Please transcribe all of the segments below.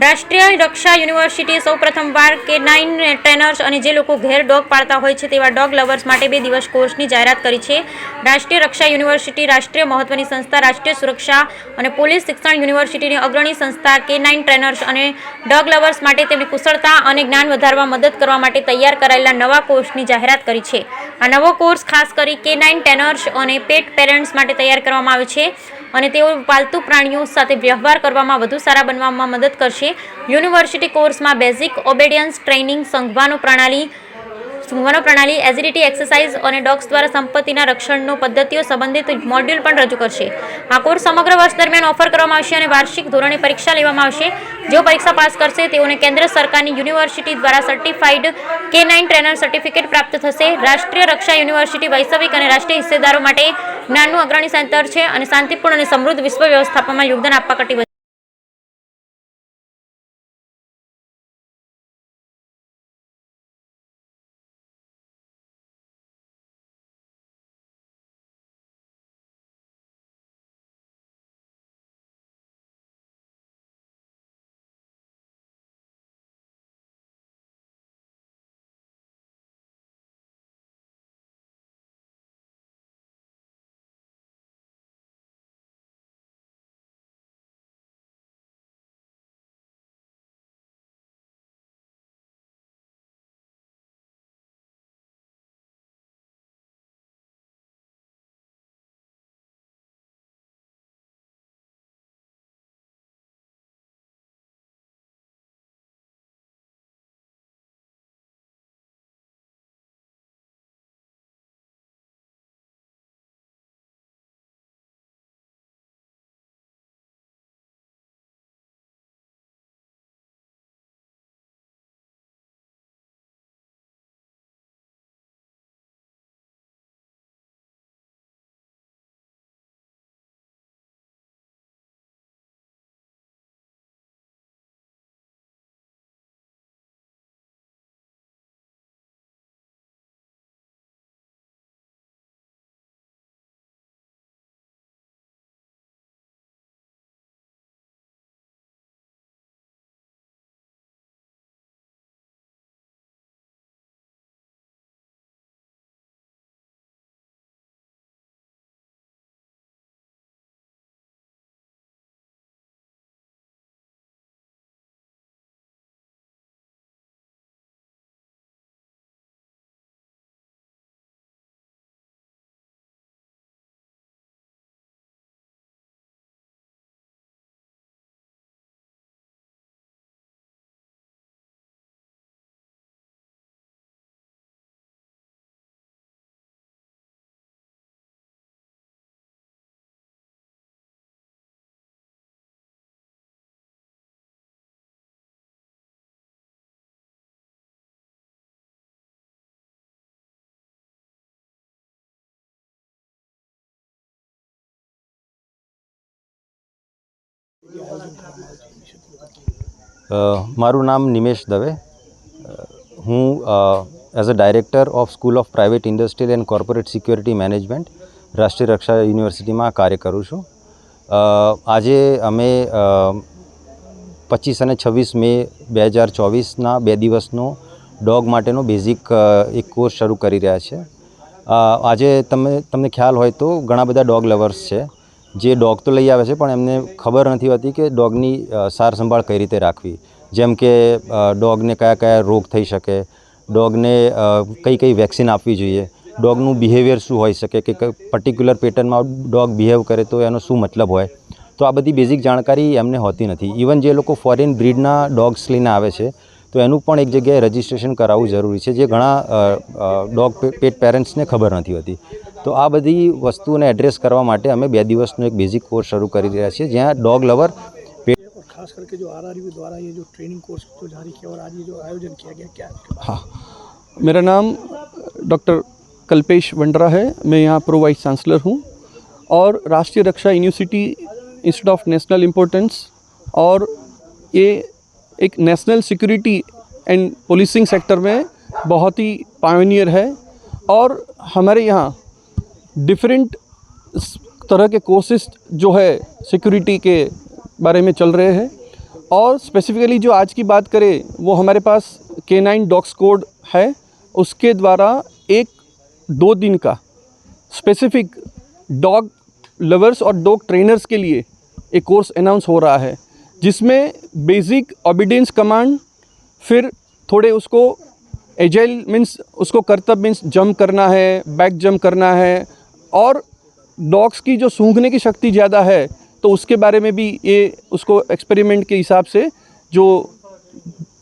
રાષ્ટ્રીય રક્ષા યુનિવર્સિટી સૌ પ્રથમવાર K9 ટ્રેનર્સ અને જે લોકો ઘેર ડોગ પાળતા હોય છે તેવા ડોગ લવર્સ માટે 2 દિવસ કોર્સની જાહેરાત કરી છે। રાષ્ટ્રીય રક્ષા યુનિવર્સિટી રાષ્ટ્રીય મહત્વની સંસ્થા રાષ્ટ્રીય સુરક્ષા અને પોલીસ શિક્ષણ યુનિવર્સિટીની અગ્રણી સંસ્થા K9 ટ્રેનર્સ અને ડોગ લવર્સ માટે તેમની કુશળતા અને જ્ઞાન વધારવા મદદ કરવા માટે તૈયાર કરાયેલા નવા કોર્સની જાહેરાત કરી છે। આ નવો કોર્સ ખાસ કરી K9 ટ્રેનર્સ અને પેટ પેરેન્ટ્સ માટે તૈયાર કરવામાં આવ્યો છે અને તેઓ પાલતુ પ્રાણીઓ સાથે વ્યવહાર કરવામાં વધુ સારા બનવામાં મદદ કરશે। યુનિવર્સિટી કોર્સમાં બેઝિક ઓબેડિયન્સ ટ્રેનિંગ, સંઘવાનો પ્રણાલી, એજિલિટી એક્સરસાઇઝ અને ડોગ્સ દ્વારા સંપત્તિના રક્ષણનો પદ્ધતિઓ સંબંધિત મોડ્યુલ પણ રજૂ કરશે। આ કોર્સ સમગ્ર વર્ષ દરમિયાન ઓફર કરવામાં આવશે અને વાર્ષિક ધોરણે પરીક્ષા લેવામાં આવશે। જેઓ પરીક્ષા પાસ કરશે તેઓને કેન્દ્ર સરકારની યુનિવર્સિટી દ્વારા સર્ટિફાઈડ K9 ટ્રેનર સર્ટિફિકેટ પ્રાપ્ત થશે। રાષ્ટ્રીય રક્ષા યુનિવર્સિટી વૈશ્વિક અને રાષ્ટ્રીય હિસ્સેદારો માટે જ્ઞાનનું અગ્રણી સેન્ટર છે અને શાંતિપૂર્ણ અને સમૃદ્ધ વિશ્વ વ્યવસ્થાપનમાં યોગદાન આપવા કટિબદ્ધ મારું નામ નિમેશ દવે। હું as a director of school of private industrial and corporate security management રાષ્ટ્રીય રક્ષા યુનિવર્સિટીમાં કાર્ય કરું છું। આજે અમે 25 અને 26 મે 2024ના 2 દિવસનો ડોગ માટેનો બેઝિક એક કોર્સ શરૂ કરી રહ્યા છે। આજે તમને ખ્યાલ હોય તો ઘણા બધા ડોગ લવર્સ છે જે ડોગ તો લઈ આવે છે પણ એમને ખબર નથી હોતી કે ડોગની સાર સંભાળ કઈ રીતે રાખવી, જેમ કે ડોગને કયા કયા રોગ થઈ શકે, ડોગને કઈ કઈ વેક્સિન આપવી જોઈએ, ડોગનું બિહેવિયર શું હોઈ શકે કે પર્ટિક્યુલર પેટર્નમાં ડોગ બિહેવ કરે તો એનો શું મતલબ હોય। તો આ બધી બેઝિક જાણકારી એમને હોતી નથી। ઇવન જે લોકો ફોરેન બ્રીડના ડોગ્સ લઈને આવે છે તો એનું પણ એક જગ્યાએ રજિસ્ટ્રેશન કરાવવું જરૂરી છે, જે ઘણા ડોગ પેટ પેરેન્ટ્સને ખબર નથી હોતી। તો આ બધી વસ્તુઓને એડ્રેસ કરવા માટે અમે 2 દિવસનો એક બેઝિક કોર્સ શરૂ કરી રહ્યા છીએ, જ્યાં ડોગ લવર खास करके जो RRU द्वारा ये जो ट्रेनिंग कोर्स जो जारी किया और आज ये जो आयोजन किया गया, क्या है? हाँ, मेरा नाम डॉक्टर कल्पेश वंडरा है। मैं यहाँ प्रो वाइस चांसलर हूँ और Rashtriya Raksha university institute of national importance और ये एक national security and policing sector में बहुत ही पायोनियर है और हमारे यहाँ डिफरेंट तरह के कोर्सेज जो है सिक्योरिटी के बारे में चल रहे हैं और स्पेसिफिकली जो आज की बात करें वो हमारे पास K9 डॉग स्क्वाड है, उसके द्वारा 1-2 दिन का स्पेसिफिक डॉग लवर्स और डॉग ट्रेनर्स के लिए एक कोर्स अनाउंस हो रहा है, जिसमें बेसिक ओबीडियंस कमांड, फिर थोड़े उसको एजाइल मीन्स उसको करतब मीन्स जंप करना है, बैक जंप करना है, और डॉग्स की जो सूंघने की शक्ति ज़्यादा है तो उसके बारे में भी ये उसको एक्सपेरिमेंट के हिसाब से जो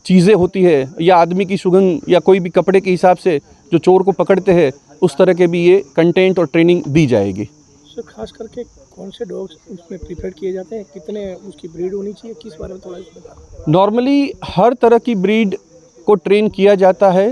चीज़ें होती है या आदमी की सुगंध या कोई भी कपड़े के हिसाब से जो चोर को पकड़ते हैं उस तरह के भी ये कंटेंट और ट्रेनिंग दी जाएगी। सर खास करके कौन से डॉग्स उसमें प्रीफर किए जाते हैं, कितने उसकी ब्रीड होनी चाहिए, किस बारे में थोड़ा बता। नॉर्मली हर तरह की ब्रीड को ट्रेन किया जाता है,